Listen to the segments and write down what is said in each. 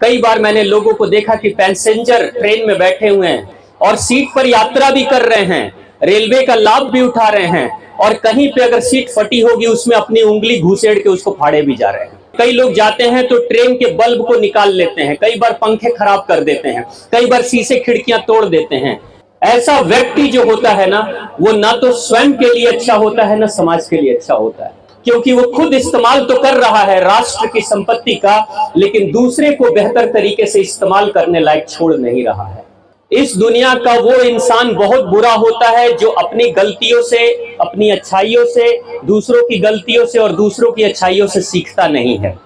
कई बार मैंने लोगों को देखा कि पैसेंजर ट्रेन में बैठे हुए हैं और सीट पर यात्रा भी कर रहे हैं, रेलवे का लाभ भी उठा रहे हैं, और कहीं पे अगर सीट फटी होगी उसमें अपनी उंगली घुसेड़ के उसको फाड़े भी जा रहे हैं। कई लोग जाते हैं तो ट्रेन के बल्ब को निकाल लेते हैं, कई बार पंखे खराब कर देते हैं, कई बार शीशे खिड़कियां तोड़ देते हैं। ऐसा व्यक्ति जो होता है ना, वो ना तो स्वयं के लिए अच्छा होता है ना समाज के लिए अच्छा होता है, क्योंकि वो खुद इस्तेमाल तो कर रहा है राष्ट्र की संपत्ति का, लेकिन दूसरे को बेहतर तरीके से इस्तेमाल करने लायक छोड़ नहीं रहा है। इस दुनिया का वो इंसान बहुत बुरा होता है जो अपनी गलतियों से, अपनी अच्छाइयों से, दूसरों की गलतियों से और दूसरों की अच्छाइयों से सीखता नहीं है।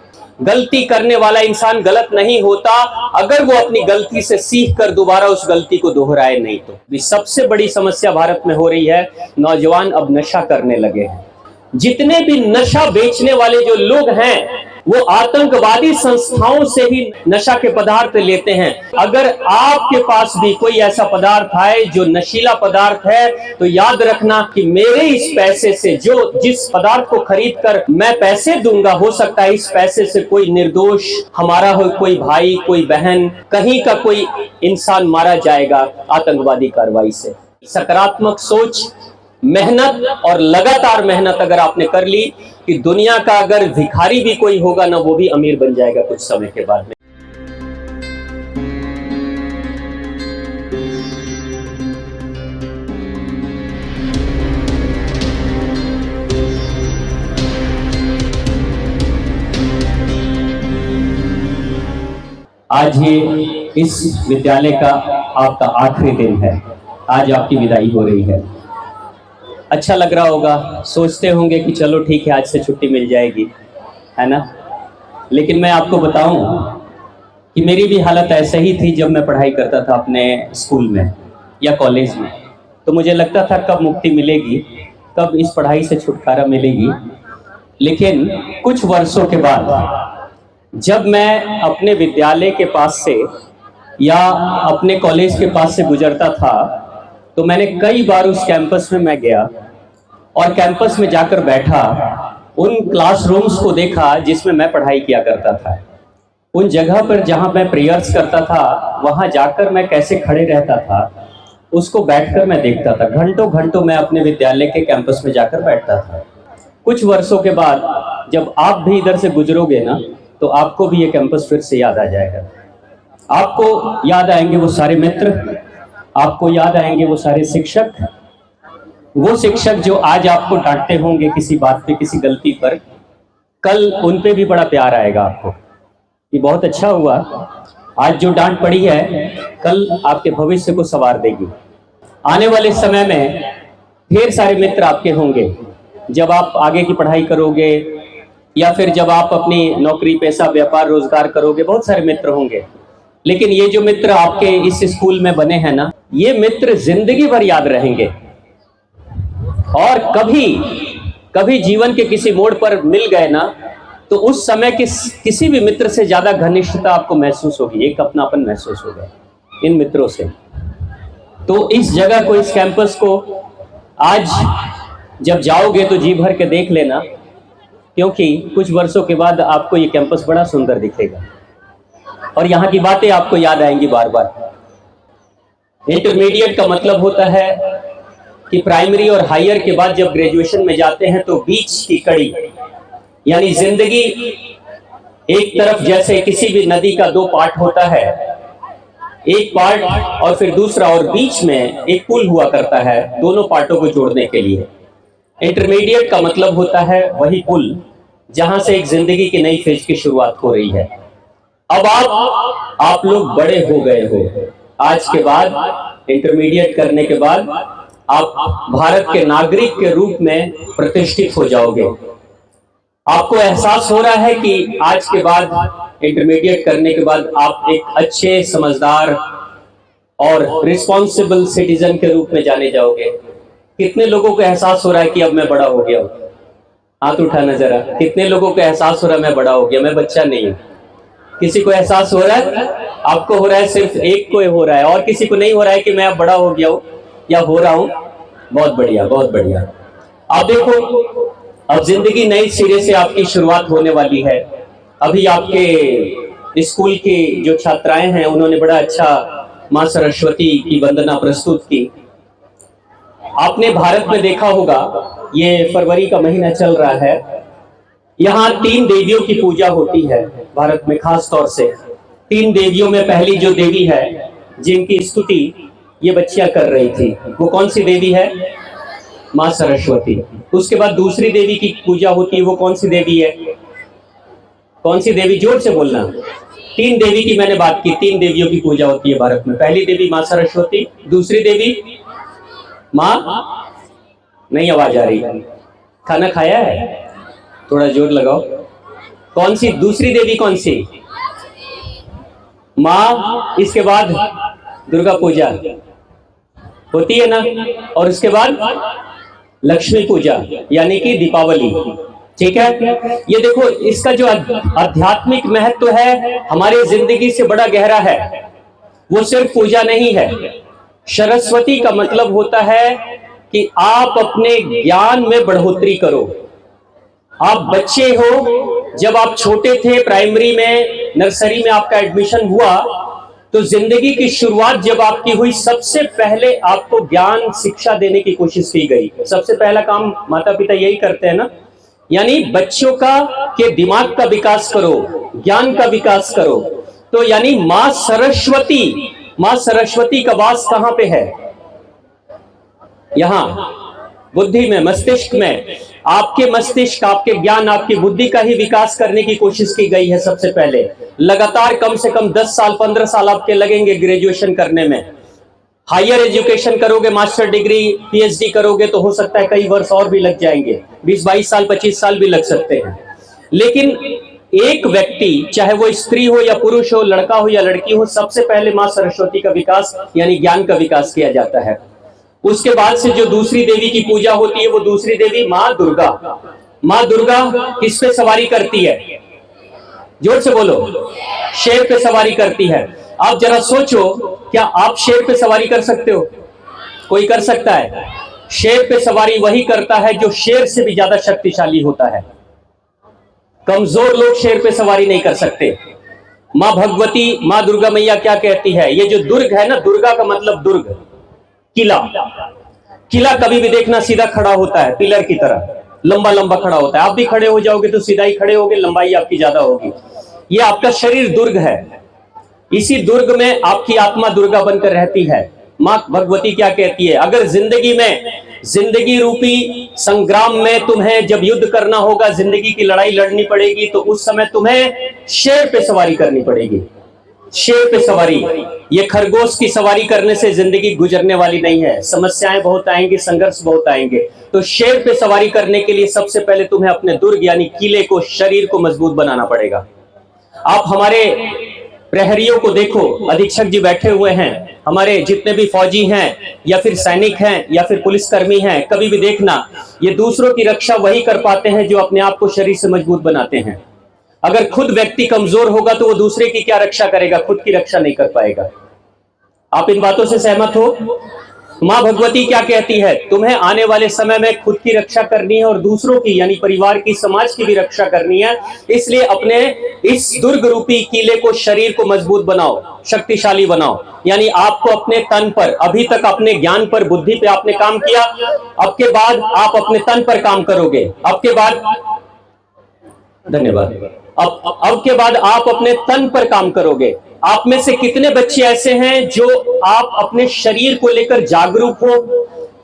गलती करने वाला इंसान गलत नहीं होता अगर वो अपनी गलती से सीख कर दोबारा उस गलती को दोहराए नहीं तो। सबसे बड़ी समस्या भारत में हो रही है, नौजवान अब नशा करने लगे हैं। जितने भी नशा बेचने वाले जो लोग हैं वो आतंकवादी संस्थाओं से ही नशा के पदार्थ लेते हैं। अगर आपके पास भी कोई ऐसा पदार्थ है जो नशीला पदार्थ है तो याद रखना कि मेरे इस पैसे से, जो जिस पदार्थ को खरीद कर मैं पैसे दूंगा, हो सकता है इस पैसे से कोई निर्दोष हमारा हो, कोई भाई, कोई बहन, कहीं का कोई इंसान मारा जाएगा आतंकवादी कार्रवाई से। सकारात्मक सोच, मेहनत और लगातार मेहनत अगर आपने कर ली कि दुनिया का अगर भिखारी भी कोई होगा ना, वो भी अमीर बन जाएगा कुछ समय के बाद में। आज ये इस विद्यालय का आपका आखिरी दिन है, आज आपकी विदाई हो रही है। अच्छा लग रहा होगा, सोचते होंगे कि चलो ठीक है आज से छुट्टी मिल जाएगी, है ना। लेकिन मैं आपको बताऊं कि मेरी भी हालत ऐसे ही थी जब मैं पढ़ाई करता था अपने स्कूल में या कॉलेज में। तो मुझे लगता था कब मुक्ति मिलेगी, कब इस पढ़ाई से छुटकारा मिलेगी। लेकिन कुछ वर्षों के बाद जब मैं अपने विद्यालय के पास से या अपने कॉलेज के पास से गुजरता था तो मैंने कई बार उस कैंपस में मैं गया और कैंपस में जाकर बैठा, उन क्लासरूम्स को देखा जिसमें मैं पढ़ाई किया करता था, उन जगह पर जहां मैं प्रेयर्स करता था वहां जाकर मैं कैसे खड़े रहता था उसको बैठकर मैं देखता था। घंटों घंटों मैं अपने विद्यालय के कैंपस में जाकर बैठता था। कुछ वर्षों के बाद जब आप भी इधर से गुजरोगे ना तो आपको भी ये कैंपस फिर से याद आ जाएगा। आपको याद आएंगे वो सारे मित्र, आपको याद आएंगे वो सारे शिक्षक, वो शिक्षक जो आज आपको डांटते होंगे किसी बात पे, किसी गलती पर, कल उन पे भी बड़ा प्यार आएगा आपको। ये बहुत अच्छा हुआ, आज जो डांट पड़ी है कल आपके भविष्य को संवार देगी। आने वाले समय में ढेर सारे मित्र आपके होंगे जब आप आगे की पढ़ाई करोगे या फिर जब आप अपनी नौकरी, पैसा, व्यापार, रोजगार करोगे, बहुत सारे मित्र होंगे। लेकिन ये जो मित्र आपके इस स्कूल में बने हैं ना, ये मित्र जिंदगी भर याद रहेंगे और कभी जीवन के किसी मोड़ पर मिल गए ना तो उस समय किसी भी मित्र से ज्यादा घनिष्ठता आपको महसूस होगी, एक अपनापन महसूस होगा इन मित्रों से। तो इस जगह को, इस कैंपस को आज जब जाओगे तो जी भर के देख लेना, क्योंकि कुछ वर्षों के बाद आपको ये कैंपस बड़ा सुंदर दिखेगा और यहाँ की बातें आपको याद आएंगी बार बार। इंटरमीडिएट का मतलब होता है कि प्राइमरी और हायर के बाद जब ग्रेजुएशन में जाते हैं तो बीच की कड़ी, यानी जिंदगी एक तरफ जैसे किसी भी नदी का दो पार्ट होता है, एक पार्ट और फिर दूसरा, और बीच में एक पुल हुआ करता है दोनों पार्टों को जोड़ने के लिए। इंटरमीडिएट का मतलब होता है वही पुल जहां से एक जिंदगी की नई फेज की शुरुआत हो रही है। अब आप लोग बड़े हो गए हो, आज के बाद इंटरमीडिएट करने के बाद आप भारत के नागरिक के रूप में प्रतिष्ठित हो जाओगे। आपको एहसास हो रहा है कि आज के बाद, इंटरमीडिएट करने के बाद आप एक अच्छे, समझदार और रिस्पॉन्सिबल सिटीजन के रूप में जाने जाओगे। कितने लोगों को एहसास हो रहा है कि अब मैं बड़ा हो गया हूं? हाथ उठाना जरा। कितने लोगों को एहसास हो रहा है मैं बड़ा हो गया, मैं बच्चा नहीं हूं? किसी को एहसास हो रहा है? आपको हो रहा है, सिर्फ एक को हो रहा है, और किसी को नहीं हो रहा है कि मैं अब बड़ा हो गया हूं या हो रहा हूं। बहुत बढ़िया, बहुत बढ़िया। अब देखो, अब जिंदगी नई सिरे से आपकी शुरुआत होने वाली है। अभी आपके स्कूल की जो छात्राएं हैं उन्होंने बड़ा अच्छा माँ सरस्वती की वंदना प्रस्तुत की। आपने भारत में देखा होगा, ये फरवरी का महीना चल रहा है, यहाँ 3 देवियों की पूजा होती है भारत में। खास तौर से 3 देवियों में पहली जो देवी है जिनकी स्तुति ये बच्चियां कर रही थी, वो कौन सी देवी है? माँ सरस्वती। उसके बाद दूसरी देवी की पूजा होती है, वो कौन सी देवी है? कौन सी देवी? जोर से बोलना। 3 देवी की मैंने बात की, 3 देवियों की पूजा होती है भारत में। पहली देवी माँ सरस्वती, दूसरी देवी माँ, नहीं आवाज आ रही, खाना खाया है? थोड़ा जोर लगाओ। कौन सी दूसरी देवी? कौन सी? माँ। इसके बाद दुर्गा पूजा होती है ना, और उसके बाद लक्ष्मी पूजा यानी कि दीपावली। ठीक है, ये देखो इसका जो आध्यात्मिक महत्व है हमारे जिंदगी से बड़ा गहरा है। वो सिर्फ पूजा नहीं है। सरस्वती का मतलब होता है कि आप अपने ज्ञान में बढ़ोतरी करो। आप बच्चे हो, जब आप छोटे थे, प्राइमरी में, नर्सरी में आपका एडमिशन हुआ, तो जिंदगी की शुरुआत जब आपकी हुई, सबसे पहले आपको ज्ञान शिक्षा देने की कोशिश की गई। सबसे पहला काम माता पिता यही करते हैं ना, यानी बच्चों का के दिमाग का विकास करो, ज्ञान का विकास करो। तो यानी मां सरस्वती का वास कहां पे है? यहां बुद्धि में, मस्तिष्क में। आपके मस्तिष्क, आपके ज्ञान, आपकी बुद्धि का ही विकास करने की कोशिश की गई है सबसे पहले। लगातार कम से कम 10 साल 15 साल आपके लगेंगे ग्रेजुएशन करने में। हायर एजुकेशन करोगे, मास्टर डिग्री, पीएचडी करोगे तो हो सकता है कई वर्ष और भी लग जाएंगे, 20-22 साल 25 साल भी लग सकते हैं। लेकिन एक व्यक्ति, चाहे वो स्त्री हो या पुरुष हो, लड़का हो या लड़की हो, सबसे पहले मां सरस्वती का विकास यानी ज्ञान का विकास किया जाता है। उसके बाद से जो दूसरी देवी की पूजा होती है, वो दूसरी देवी मां दुर्गा। मां दुर्गा किस पे सवारी करती है? जोर से बोलो। शेर पे सवारी करती है। आप जरा सोचो, क्या आप शेर पे सवारी कर सकते हो? कोई कर सकता है? शेर पे सवारी वही करता है जो शेर से भी ज्यादा शक्तिशाली होता है। कमजोर लोग शेर पे सवारी नहीं कर सकते। मां भगवती, मां दुर्गा मैया क्या कहती है? ये जो दुर्ग है ना, दुर्गा का मतलब दुर्ग, किला। किला कभी भी देखना सीधा खड़ा होता है, पिलर की तरह लंबा लंबा खड़ा होता है। आप भी खड़े हो जाओगे तो सीधा ही खड़े होगे, लंबाई आपकी ज्यादा होगी। ये आपका शरीर दुर्ग है। इसी दुर्ग में आपकी आत्मा दुर्गा बनकर रहती है। मां भगवती क्या कहती है? अगर जिंदगी में, जिंदगी रूपी संग्राम में तुम्हें जब युद्ध करना होगा, जिंदगी की लड़ाई लड़नी पड़ेगी, तो उस समय तुम्हें शेर पे सवारी करनी पड़ेगी। शेर पे सवारी। ये खरगोश की सवारी करने से जिंदगी गुजरने वाली नहीं है। समस्याएं बहुत आएंगी, संघर्ष बहुत आएंगे। तो शेर पे सवारी करने के लिए सबसे पहले तुम्हें अपने दुर्ग यानी किले को, शरीर को मजबूत बनाना पड़ेगा। आप हमारे प्रहरियों को देखो, अधीक्षक जी बैठे हुए हैं, हमारे जितने भी फौजी हैं या फिर सैनिक हैं या फिर पुलिसकर्मी हैं, कभी भी देखना, ये दूसरों की रक्षा वही कर पाते हैं जो अपने आप को शरीर से मजबूत बनाते हैं। अगर खुद व्यक्ति कमजोर होगा तो वो दूसरे की क्या रक्षा करेगा? खुद की रक्षा नहीं कर पाएगा। आप इन बातों से सहमत हो? मां भगवती क्या कहती है? तुम्हें आने वाले समय में खुद की रक्षा करनी है और दूसरों की यानी परिवार की, समाज की भी रक्षा करनी है। इसलिए अपने इस दुर्ग रूपी किले को, शरीर को मजबूत बनाओ, शक्तिशाली बनाओ। यानी आपको अपने तन पर, अभी तक अपने ज्ञान पर, बुद्धि पे आपने काम किया, अब के बाद आप अपने तन पर काम करोगे। अब के बाद, धन्यवाद, अब के बाद आप अपने तन पर काम करोगे। आप में से कितने बच्चे ऐसे हैं जो आप अपने शरीर को लेकर जागरूक हो?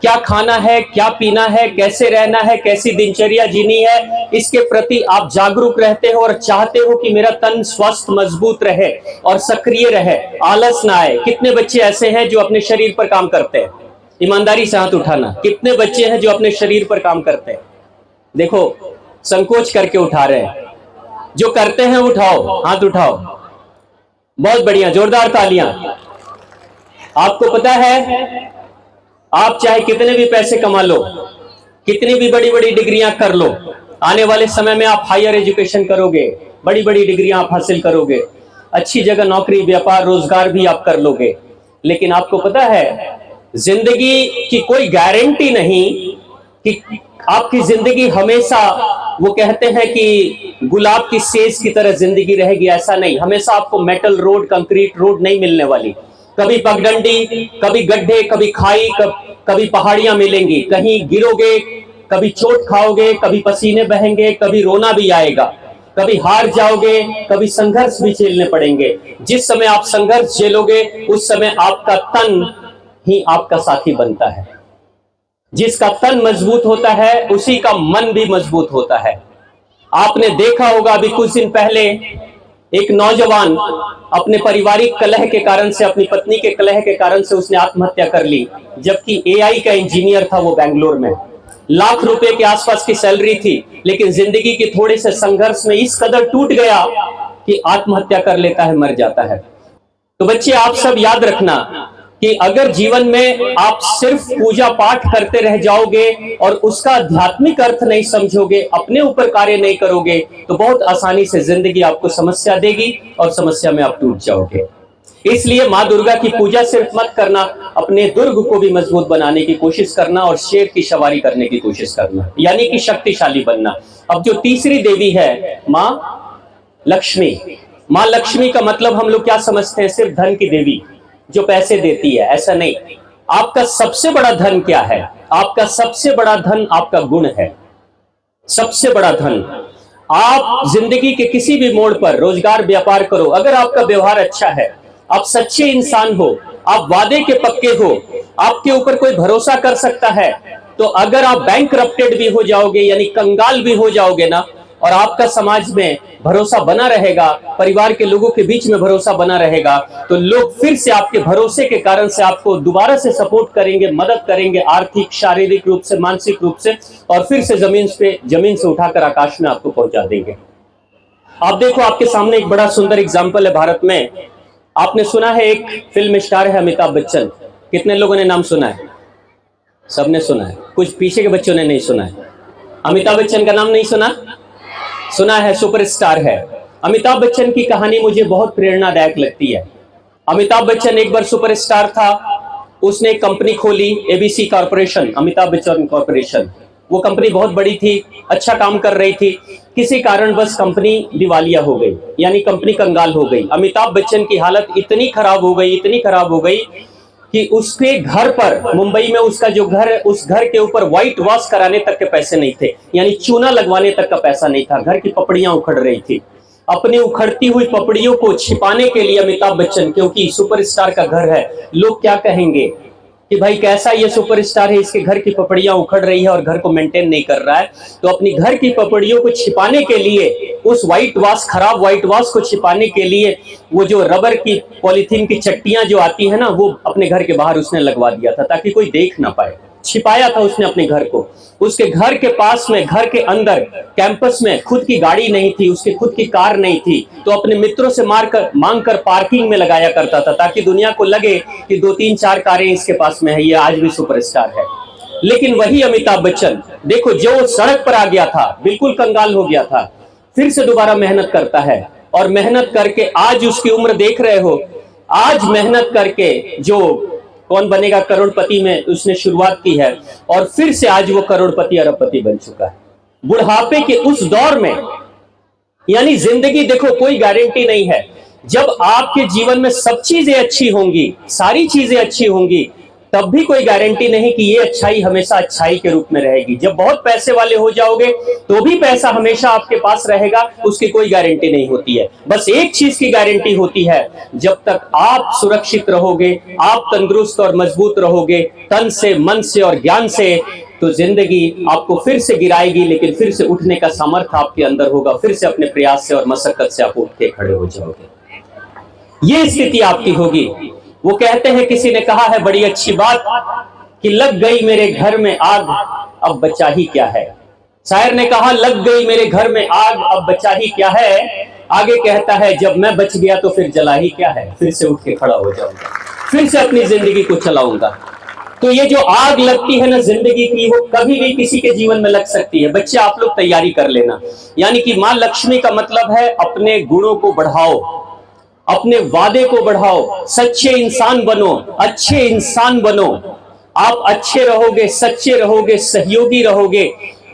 क्या खाना है, क्या पीना है, कैसे रहना है, कैसी दिनचर्या जीनी है, इसके प्रति आप जागरूक रहते हो और चाहते हो कि मेरा तन स्वस्थ, मजबूत रहे और सक्रिय रहे, आलस ना आए। कितने बच्चे ऐसे हैं जो अपने शरीर पर काम करते हैं? ईमानदारी से हाथ उठाना। कितने बच्चे हैं जो अपने शरीर पर काम करते हैं? देखो, संकोच करके उठा रहे हैं। जो करते हैं उठाओ, हाथ उठाओ। बहुत बढ़िया, जोरदार तालियां। आपको पता है, आप चाहे कितने भी पैसे कमा लो, कितनी भी बड़ी बड़ी डिग्रियां कर लो, आने वाले समय में आप हायर एजुकेशन करोगे, बड़ी बड़ी डिग्रियां आप हासिल करोगे, अच्छी जगह नौकरी, व्यापार, रोजगार भी आप कर लोगे। लेकिन आपको पता है, जिंदगी की कोई गारंटी नहीं कि आपकी जिंदगी हमेशा वो कहते हैं कि गुलाब की सेज की तरह जिंदगी रहेगी, ऐसा नहीं। हमेशा आपको मेटल रोड, कंक्रीट रोड नहीं मिलने वाली। कभी पगडंडी, कभी गड्ढे, कभी खाई, कभी पहाड़ियां मिलेंगी। कहीं गिरोगे, कभी चोट खाओगे, कभी पसीने बहेंगे, कभी रोना भी आएगा, कभी हार जाओगे, कभी संघर्ष भी झेलने पड़ेंगे। जिस समय आप संघर्ष झेलोगे उस समय आपका तन ही आपका साथी बनता है। जिसका तन मजबूत होता है उसी का मन भी मजबूत होता है। आपने देखा होगा अभी कुछ दिन पहले एक नौजवान अपने पारिवारिक कलह के कारण से, अपनी पत्नी के कलह के कारण से उसने आत्महत्या कर ली, जबकि एआई का इंजीनियर था वो बेंगलोर में। लाख रुपए के आसपास की सैलरी थी, लेकिन जिंदगी के थोड़े से संघर्ष में इस कदर टूट गया कि आत्महत्या कर लेता है, मर जाता है। तो बच्चे आप सब याद रखना कि अगर जीवन में आप सिर्फ पूजा पाठ करते रह जाओगे और उसका आध्यात्मिक अर्थ नहीं समझोगे, अपने ऊपर कार्य नहीं करोगे, तो बहुत आसानी से जिंदगी आपको समस्या देगी और समस्या में आप टूट जाओगे। इसलिए माँ दुर्गा की पूजा सिर्फ मत करना, अपने दुर्ग को भी मजबूत बनाने की कोशिश करना और शेर की सवारी करने की कोशिश करना, यानी कि शक्तिशाली बनना। अब जो तीसरी देवी है माँ लक्ष्मी। माँ लक्ष्मी का मतलब हम लोग क्या समझते हैं? सिर्फ धन की देवी जो पैसे देती है, ऐसा नहीं। आपका सबसे बड़ा धन क्या है? आपका सबसे बड़ा धन आपका गुण है। सबसे बड़ा धन। आप जिंदगी के किसी भी मोड़ पर रोजगार व्यापार करो, अगर आपका व्यवहार अच्छा है, आप सच्चे इंसान हो, आप वादे के पक्के हो, आपके ऊपर कोई भरोसा कर सकता है, तो अगर आप बैंकरप्टेड भी हो जाओगे यानी कंगाल भी हो जाओगे ना, और आपका समाज में भरोसा बना रहेगा, परिवार के लोगों के बीच में भरोसा बना रहेगा, तो लोग फिर से आपके भरोसे के कारण से आपको दोबारा से सपोर्ट करेंगे, मदद करेंगे, आर्थिक, शारीरिक रूप से, मानसिक रूप से, और फिर से जमीन से उठाकर आकाश में आपको पहुंचा देंगे। आप देखो, आपके सामने एक बड़ा सुंदर एग्जाम्पल है भारत में। आपने सुना है एक फिल्म स्टार है अमिताभ बच्चन। कितने लोगों ने नाम सुना है? सबने सुना है, कुछ पीछे के बच्चों ने नहीं सुना है। अमिताभ बच्चन का नाम नहीं सुना? सुना है, सुपरस्टार है। अमिताभ बच्चन की कहानी मुझे बहुत प्रेरणादायक लगती है। अमिताभ बच्चन एक बार सुपरस्टार था, उसने एक कंपनी खोली, ABC corporation, Amitabh Bachchan corporation. वो कंपनी बहुत बड़ी थी, अच्छा काम कर रही थी। किसी कारणवश कंपनी दिवालिया हो गई, यानी कंपनी कंगाल हो गई। अमिताभ बच्चन की हालत इतनी खराब हो गई, इतनी खराब हो गई कि उसके घर पर, मुंबई में उसका जो घर है, उस घर के ऊपर व्हाइट वॉश कराने तक के पैसे नहीं थे, यानी चूना लगवाने तक का पैसा नहीं था। घर की पपड़ियां उखड़ रही थी। अपनी उखड़ती हुई पपड़ियों को छिपाने के लिए अमिताभ बच्चन, क्योंकि सुपरस्टार का घर है, लोग क्या कहेंगे कि भाई कैसा ये सुपरस्टार है, इसके घर की पपड़ियां उखड़ रही है और घर को मेंटेन नहीं कर रहा है। तो अपनी घर की पपड़ियों को छिपाने के लिए, उस व्हाइट वॉश, खराब व्हाइट वॉश को छिपाने के लिए, वो जो रबर की पॉलीथीन की चट्टियां जो आती है ना, वो अपने घर के बाहर उसने लगवा दिया था ताकि कोई देख ना पाए। छिपाया था उसने अपने घर को। उसके घर के पास में, घर के अंदर कैंपस में खुद की गाड़ी नहीं थी, उसकी खुद की कार नहीं थी, तो अपने मित्रों से मांग कर पार्किंग में लगाया करता था ताकि दुनिया को लगे कि 2-3-4 कारें इसके पास में है, ये आज भी सुपरस्टार है। लेकिन वही अमिताभ बच्चन देखो, जो सड़क पर आ गया था, बिल्कुल कंगाल हो गया था, फिर से दोबारा मेहनत करता है, और मेहनत करके आज उसकी उम्र देख रहे हो, आज मेहनत करके जो कौन बनेगा करोड़पति में उसने शुरुआत की है, और फिर से आज वो करोड़पति अरबपति बन चुका है बुढ़ापे के उस दौर में। यानी जिंदगी देखो, कोई गारंटी नहीं है। जब आपके जीवन में सब चीजें अच्छी होंगी, सारी चीजें अच्छी होंगी, तब भी कोई गारंटी नहीं कि ये अच्छाई हमेशा अच्छाई के रूप में रहेगी। जब बहुत पैसे वाले हो जाओगे तो भी पैसा हमेशा आपके पास रहेगा, उसकी कोई गारंटी नहीं होती है। बस एक चीज की गारंटी होती है, जब तक आप सुरक्षित रहोगे, आप तंदुरुस्त और मजबूत रहोगे, तन से, मन से और ज्ञान से, तो जिंदगी आपको फिर से गिराएगी, लेकिन फिर से उठने का सामर्थ्य आपके अंदर होगा। फिर से अपने प्रयास से और मशक्कत से आप उठ के खड़े हो जाओगे। ये स्थिति आपकी होगी। वो कहते हैं, किसी ने कहा है बड़ी अच्छी बात कि लग गई मेरे घर में आग, अब बचा ही क्या है। शायर ने कहा, लग गई मेरे घर में आग, अब बचा ही क्या है। आगे कहता है, जब मैं बच गया तो फिर जला ही क्या है। फिर से उठ के खड़ा हो जाऊंगा, फिर से अपनी जिंदगी को चलाऊंगा। तो ये जो आग लगती है ना जिंदगी की, वो कभी भी किसी के जीवन में लग सकती है। बच्चे आप लोग तैयारी कर लेना। यानी कि माँ लक्ष्मी का मतलब है अपने गुणों को बढ़ाओ, अपने वादे को बढ़ाओ, सच्चे इंसान बनो, अच्छे इंसान बनो। आप अच्छे रहोगे, सच्चे रहोगे, सहयोगी रहोगे,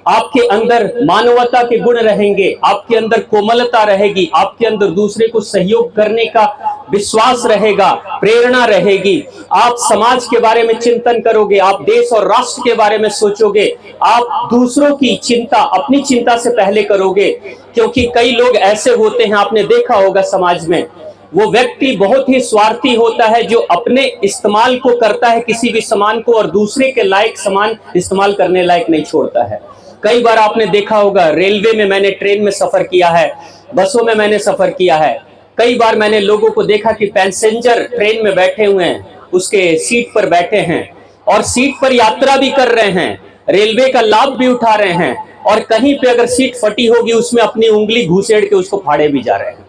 आपके अंदर मानवता के गुण रहेंगे, आपके अंदर कोमलता रहेगी, आपके अंदर दूसरे को सहयोग करने का विश्वास रहेगा, प्रेरणा रहेगी। आप समाज के बारे में चिंतन करोगे, आप देश और राष्ट्र के बारे में सोचोगे, आप दूसरों की चिंता अपनी चिंता से पहले करोगे। क्योंकि कई लोग ऐसे होते हैं, आपने देखा होगा समाज में, वो व्यक्ति बहुत ही स्वार्थी होता है जो अपने इस्तेमाल को करता है किसी भी सामान को और दूसरे के लायक सामान इस्तेमाल करने लायक नहीं छोड़ता है। कई बार आपने देखा होगा, रेलवे में मैंने ट्रेन में सफर किया है, बसों में मैंने सफर किया है, कई बार मैंने लोगों को देखा कि पैसेंजर ट्रेन में बैठे हुए हैं, उसके सीट पर बैठे हैं और सीट पर यात्रा भी कर रहे हैं, रेलवे का लाभ भी उठा रहे हैं और कहीं पे अगर सीट फटी होगी उसमें अपनी उंगली घुसेड़ के उसको फाड़े भी जा रहे हैं।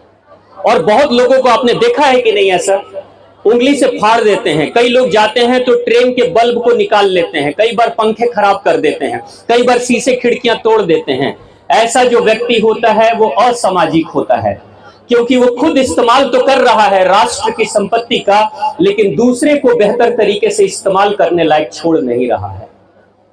और बहुत लोगों को आपने देखा है कि नहीं, ऐसा उंगली से फाड़ देते हैं। कई लोग जाते हैं तो ट्रेन के बल्ब को निकाल लेते हैं, कई बार पंखे खराब कर देते हैं, कई बार शीशे खिड़कियां तोड़ देते हैं। ऐसा जो व्यक्ति होता है वो असामाजिक होता है, क्योंकि वो खुद इस्तेमाल तो कर रहा है राष्ट्र की संपत्ति का, लेकिन दूसरे को बेहतर तरीके से इस्तेमाल करने लायक छोड़ नहीं रहा है।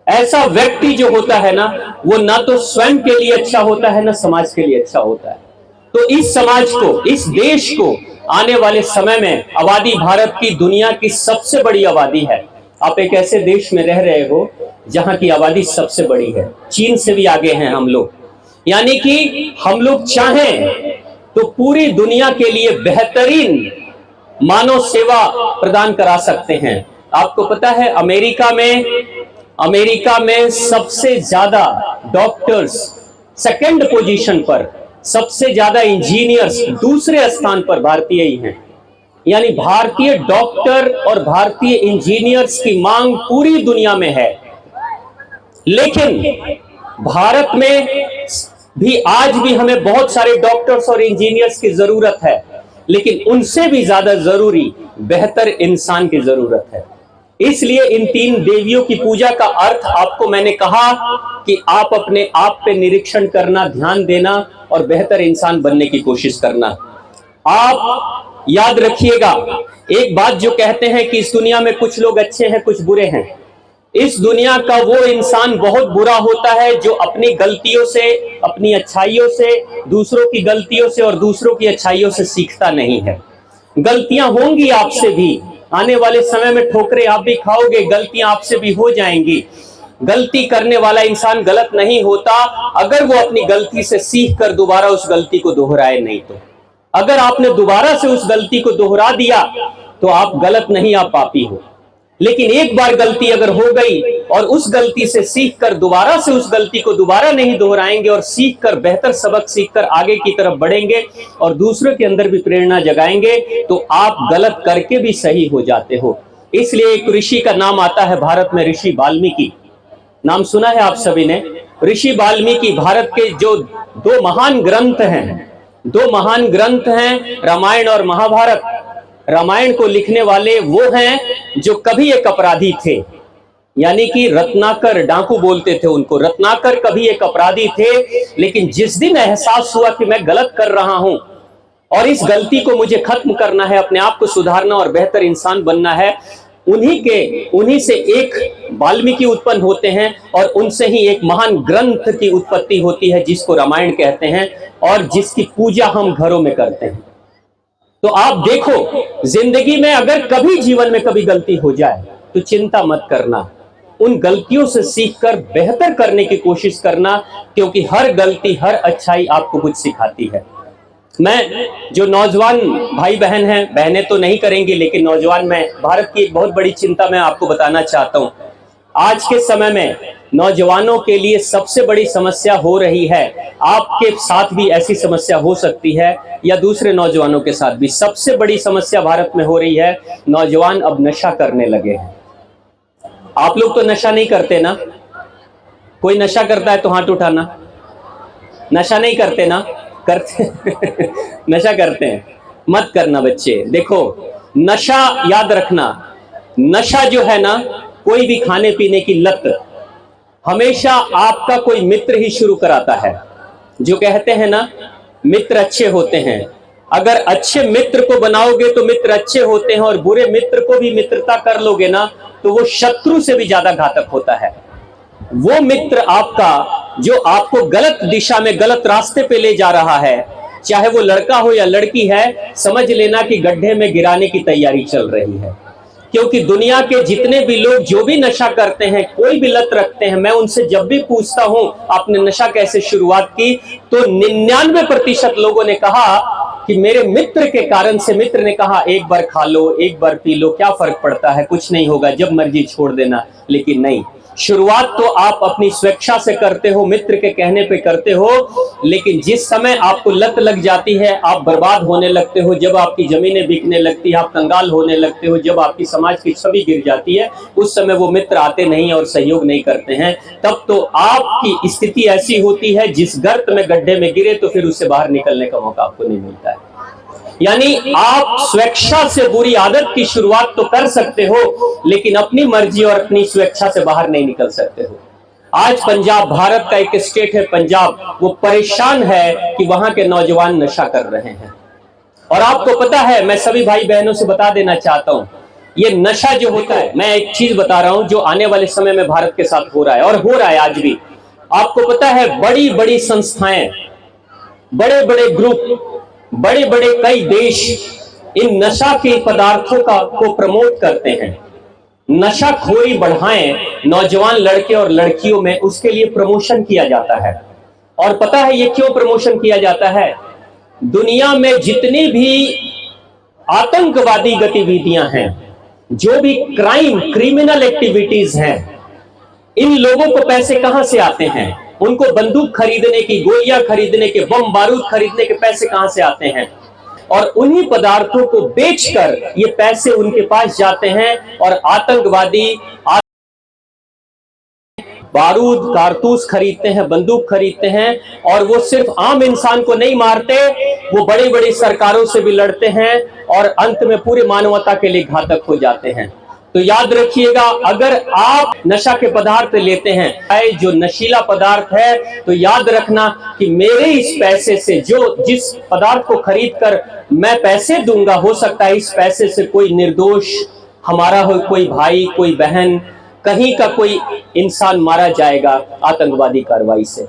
ऐसा व्यक्ति जो होता है ना, वो ना तो स्वयं के लिए अच्छा होता है ना समाज के लिए अच्छा होता है। तो इस समाज को, इस देश को आने वाले समय में, आबादी भारत की दुनिया की सबसे बड़ी आबादी है। आप एक ऐसे देश में रह रहे हो जहां की आबादी सबसे बड़ी है, चीन से भी आगे हैं हम लोग। यानी कि हम लोग चाहें तो पूरी दुनिया के लिए बेहतरीन मानव सेवा प्रदान करा सकते हैं। आपको पता है अमेरिका में सबसे ज्यादा डॉक्टर्स सेकंड पोजीशन पर, सबसे ज्यादा इंजीनियर्स दूसरे स्थान पर भारतीय ही हैं। यानी भारतीय डॉक्टर और भारतीय इंजीनियर्स की मांग पूरी दुनिया में है। लेकिन भारत में भी आज भी हमें बहुत सारे डॉक्टर्स और इंजीनियर्स की जरूरत है, लेकिन उनसे भी ज्यादा जरूरी बेहतर इंसान की जरूरत है। इसलिए इन तीन देवियों की पूजा का अर्थ आपको मैंने कहा कि आप अपने आप पे निरीक्षण करना, ध्यान देना और बेहतर इंसान बनने की कोशिश करना। आप याद रखिएगा, एक बात जो कहते हैं कि इस दुनिया में कुछ लोग अच्छे हैं, कुछ बुरे हैं। इस दुनिया का वो इंसान बहुत बुरा होता है जो अपनी गलतियों से, अपनी अच्छाइयों से, दूसरों की गलतियों से और दूसरों की अच्छाइयों से सीखता नहीं है। गलतियां होंगी आपसे भी, आने वाले समय में ठोकरें आप भी खाओगे, गलतियां आपसे भी हो जाएंगी। गलती करने वाला इंसान गलत नहीं होता अगर वो अपनी गलती से सीख कर दोबारा उस गलती को दोहराए नहीं तो। अगर आपने दोबारा से उस गलती को दोहरा दिया तो आप गलत नहीं, आप पापी हो। लेकिन एक बार गलती अगर हो गई और उस गलती से सीख कर दोबारा से उस गलती को दोबारा नहीं दोहराएंगे और सीख कर बेहतर सबक सीख कर आगे की तरफ बढ़ेंगे और दूसरों के अंदर भी प्रेरणा जगाएंगे, तो आप गलत करके भी सही हो जाते हो। इसलिए एक ऋषि का नाम आता है भारत में, ऋषि वाल्मीकि। नाम सुना है आप सभी ने? ऋषि वाल्मीकि भारत के जो दो महान ग्रंथ हैं, रामायण और महाभारत। रामायण को लिखने वाले वो हैं जो कभी एक अपराधी थे, यानी कि रत्नाकर, डाकू बोलते थे उनको। रत्नाकर कभी एक अपराधी थे, लेकिन जिस दिन एहसास हुआ कि मैं गलत कर रहा हूं और इस गलती को मुझे खत्म करना है, अपने आप को सुधारना और बेहतर इंसान बनना है, उन्हीं से एक वाल्मीकि उत्पन्न होते हैं और उनसे ही एक महान ग्रंथ की उत्पत्ति होती है जिसको रामायण कहते हैं और जिसकी पूजा हम घरों में करते हैं। तो आप देखो, जिंदगी में अगर कभी जीवन में कभी गलती हो जाए तो चिंता मत करना, उन गलतियों से सीखकर बेहतर करने की कोशिश करना, क्योंकि हर गलती, हर अच्छाई आपको कुछ सिखाती है। मैं जो नौजवान भाई बहन हैं, बहनें तो नहीं करेंगी, लेकिन नौजवान, मैं भारत की एक बहुत बड़ी चिंता मैं आपको बताना चाहता हूं। आज के समय में नौजवानों के लिए सबसे बड़ी समस्या हो रही है, आपके साथ भी ऐसी समस्या हो सकती है या दूसरे नौजवानों के साथ भी। सबसे बड़ी समस्या भारत में हो रही है, नौजवान अब नशा करने लगे हैं। आप लोग तो नशा नहीं करते ना? कोई नशा करता है तो हाथ उठाना। नशा नहीं करते ना? करते नशा करते हैं? मत करना बच्चे। देखो, नशा याद रखना, नशा जो है ना, कोई भी खाने पीने की लत, हमेशा आपका कोई मित्र ही शुरू कराता है। जो कहते हैं ना, मित्र अच्छे होते हैं। अगर अच्छे मित्र को बनाओगे तो मित्र अच्छे होते हैं, और बुरे मित्र को भी मित्रता कर लोगे ना तो वो शत्रु से भी ज्यादा घातक होता है। वो मित्र आपका जो आपको गलत दिशा में, गलत रास्ते पे ले जा रहा है, चाहे वो लड़का हो या लड़की है, समझ लेना कि गड्ढे में गिराने की तैयारी चल रही है। क्योंकि दुनिया के जितने भी लोग जो भी नशा करते हैं, कोई भी लत रखते हैं, मैं उनसे जब भी पूछता हूं आपने नशा कैसे शुरुआत की, तो 99% लोगों ने कहा कि मेरे मित्र के कारण से। मित्र ने कहा एक बार खा लो, एक बार पी लो, क्या फर्क पड़ता है, कुछ नहीं होगा, जब मर्जी छोड़ देना। लेकिन नहीं, शुरुआत तो आप अपनी स्वेच्छा से करते हो, मित्र के कहने पे करते हो, लेकिन जिस समय आपको लत लग जाती है, आप बर्बाद होने लगते हो, जब आपकी जमीनें बिकने लगती है, आप कंगाल होने लगते हो, जब आपकी समाज की छवि गिर जाती है, उस समय वो मित्र आते नहीं और सहयोग नहीं करते हैं। तब तो आपकी स्थिति ऐसी होती है, जिस गर्त में, गड्ढे में गिरे तो फिर उससे बाहर निकलने का मौका आपको नहीं मिलता है। यानी आप स्वेच्छा से बुरी आदत की शुरुआत तो कर सकते हो, लेकिन अपनी मर्जी और अपनी स्वेच्छा से बाहर नहीं निकल सकते हो। आज पंजाब, भारत का एक स्टेट है पंजाब, वो परेशान है कि वहां के नौजवान नशा कर रहे हैं। और आपको पता है, मैं सभी भाई बहनों से बता देना चाहता हूं, ये नशा जो होता है, मैं एक चीज बता रहा हूं जो आने वाले समय में भारत के साथ हो रहा है, और हो रहा है आज भी। आपको पता है, बड़ी बड़ी संस्थाएं, बड़े बड़े ग्रुप, बड़े बड़े कई देश इन नशा के पदार्थों को प्रमोट करते हैं। नशाखोरी बढ़ाएं नौजवान लड़के और लड़कियों में, उसके लिए प्रमोशन किया जाता है। और पता है ये क्यों प्रमोशन किया जाता है? दुनिया में जितनी भी आतंकवादी गतिविधियां हैं, जो भी क्रिमिनल एक्टिविटीज हैं, इन लोगों को पैसे कहां से आते हैं? उनको बंदूक खरीदने की, गोलियां खरीदने के, बम बारूद खरीदने के पैसे कहां से आते हैं? और उन्हीं पदार्थों को बेचकर ये पैसे उनके पास जाते हैं, और आतंकवादी बारूद, कारतूस खरीदते हैं, बंदूक खरीदते हैं, और वो सिर्फ आम इंसान को नहीं मारते, वो बड़ी बड़ी सरकारों से भी लड़ते हैं, और अंत में पूरी मानवता के लिए घातक हो जाते हैं। तो याद रखिएगा, अगर आप नशा के पदार्थ लेते हैं, जो नशीला पदार्थ है, तो याद रखना कि मेरे इस पैसे से, जिस पदार्थ को खरीद कर मैं पैसे दूंगा, हो सकता है इस पैसे से कोई निर्दोष हमारा हो, कोई भाई, कोई बहन, कहीं का कोई इंसान मारा जाएगा आतंकवादी कार्रवाई से।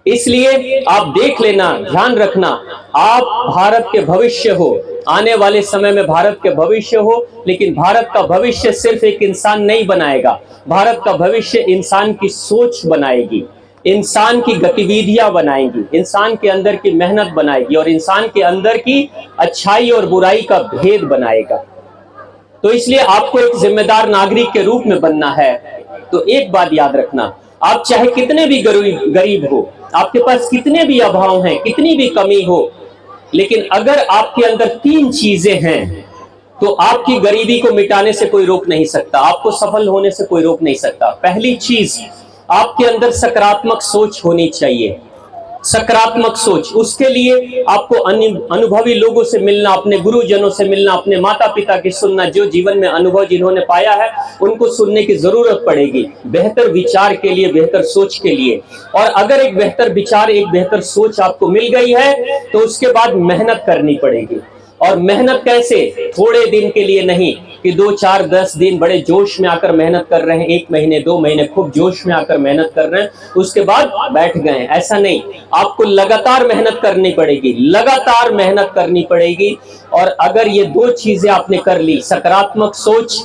इसलिए आप देख लेना, ध्यान रखना, आप भारत के भविष्य हो, आने वाले समय में भारत के भविष्य हो, लेकिन भारत का भविष्य सिर्फ एक इंसान नहीं बनाएगा, भारत का भविष्य इंसान की सोच बनाएगी, इंसान की गतिविधियां बनाएंगी, इंसान के अंदर की मेहनत बनाएगी, और इंसान के अंदर की अच्छाई और बुराई का भेद बनाएगा। तो इसलिए आपको एक जिम्मेदार नागरिक के रूप में बनना है। तो एक बात याद रखना, आप चाहे कितने भी गरीब हो, आपके पास कितने भी अभाव हैं, कितनी भी कमी हो, लेकिन अगर आपके अंदर 3 चीजें हैं, तो आपकी गरीबी को मिटाने से कोई रोक नहीं सकता, आपको सफल होने से कोई रोक नहीं सकता। पहली चीज, आपके अंदर सकारात्मक सोच होनी चाहिए। सकारात्मक सोच, उसके लिए आपको अनुभवी लोगों से मिलना, अपने गुरुजनों से मिलना, अपने माता पिता की सुनना, जो जीवन में अनुभव जिन्होंने पाया है उनको सुनने की जरूरत पड़ेगी, बेहतर विचार के लिए, बेहतर सोच के लिए। और अगर एक बेहतर विचार, एक बेहतर सोच आपको मिल गई है, तो उसके बाद मेहनत करनी पड़ेगी। और मेहनत कैसे? थोड़े दिन के लिए नहीं कि 2, 4, 10 दिन बड़े जोश में आकर मेहनत कर रहे हैं, 1 महीने 2 महीने खूब जोश में आकर मेहनत कर रहे हैं, उसके बाद बैठ गए, ऐसा नहीं। आपको लगातार मेहनत करनी पड़ेगी, लगातार मेहनत करनी पड़ेगी। और अगर ये 2 चीजें आपने कर ली, सकारात्मक सोच,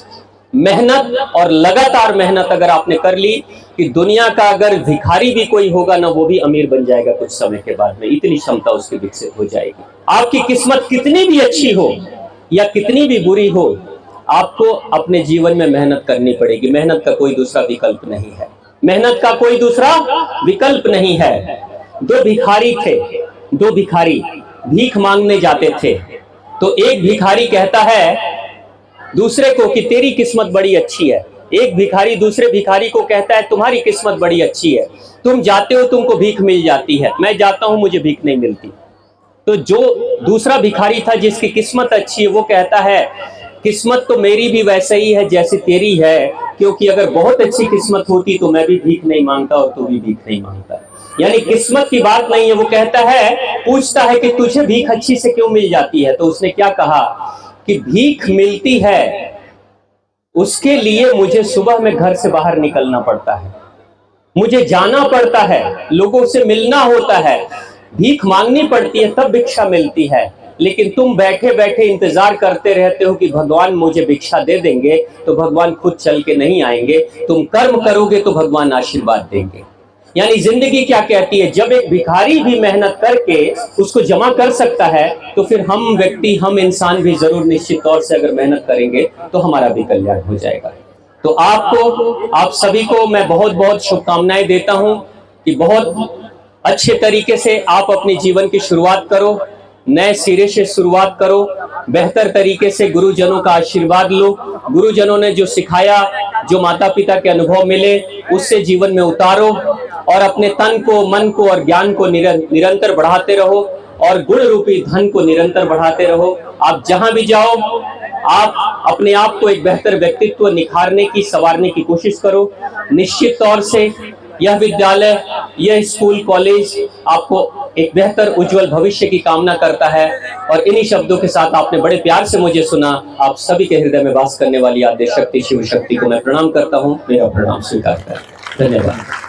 मेहनत और लगातार मेहनत अगर आपने कर ली, कि दुनिया का अगर भिखारी भी कोई होगा ना, वो भी अमीर बन जाएगा कुछ समय के बाद में, इतनी क्षमता उसकी विकसित हो जाएगी। आपकी किस्मत कितनी भी अच्छी हो या कितनी भी बुरी हो, आपको अपने जीवन में मेहनत करनी पड़ेगी। मेहनत का कोई दूसरा विकल्प नहीं है, मेहनत का कोई दूसरा विकल्प नहीं है। 2 भिखारी थे, 2 भिखारी भीख मांगने जाते थे। तो एक भिखारी कहता है दूसरे को कि तेरी किस्मत बड़ी अच्छी है। एक भिखारी दूसरे भिखारी को कहता है तुम्हारी किस्मत बड़ी अच्छी है, तुम जाते हो तुमको भीख मिल जाती है, मैं जाता हूं मुझे भीख नहीं मिलती। तो जो दूसरा भिखारी था जिसकी किस्मत अच्छी है, वो कहता है किस्मत तो मेरी भी वैसे ही है जैसी तेरी है, क्योंकि अगर बहुत अच्छी किस्मत होती तो मैं भी भीख नहीं मांगता और तू भी भीख नहीं मांगता। यानी किस्मत की बात नहीं है। वो कहता है, पूछता है कि तुझे भीख अच्छी से क्यों मिल जाती है? तो उसने क्या कहा कि भीख मिलती है उसके लिए मुझे सुबह में घर से बाहर निकलना पड़ता है, मुझे जाना पड़ता है, लोगों से मिलना होता है, भीख मांगनी पड़ती है, तब भिक्षा मिलती है। लेकिन तुम बैठे बैठे इंतजार करते रहते हो कि भगवान मुझे भिक्षा दे देंगे, तो भगवान खुद चल के नहीं आएंगे। तुम कर्म करोगे तो भगवान आशीर्वाद देंगे। यानी जिंदगी क्या कहती है, जब एक भिखारी भी मेहनत करके उसको जमा कर सकता है, तो फिर हम व्यक्ति, हम इंसान भी जरूर निश्चित तौर से अगर मेहनत करेंगे तो हमारा भी कल्याण हो जाएगा। तो आपको, आप सभी को मैं बहुत बहुत शुभकामनाएं देता हूं कि बहुत अच्छे तरीके से आप अपने जीवन की शुरुआत करो, नए सिरे से शुरुआत करो, बेहतर तरीके से गुरुजनों का आशीर्वाद लो। गुरुजनों ने जो सिखाया, जो माता पिता के अनुभव मिले, उससे जीवन में उतारो और अपने तन को, मन को और ज्ञान को निरंतर बढ़ाते रहो और गुण रूपी धन को निरंतर बढ़ाते रहो। आप जहां भी जाओ, आप अपने आप को एक बेहतर व्यक्तित्व निखारने की, संवारने की कोशिश करो। निश्चित तौर से यह विद्यालय, यह स्कूल, कॉलेज आपको एक बेहतर उज्जवल भविष्य की कामना करता है। और इन्हीं शब्दों के साथ आपने बड़े प्यार से मुझे सुना। आप सभी के हृदय में वास करने वाली आद्य शक्ति शिव शक्ति को मैं प्रणाम करता हूँ। मेरा प्रणाम स्वीकार करें। धन्यवाद।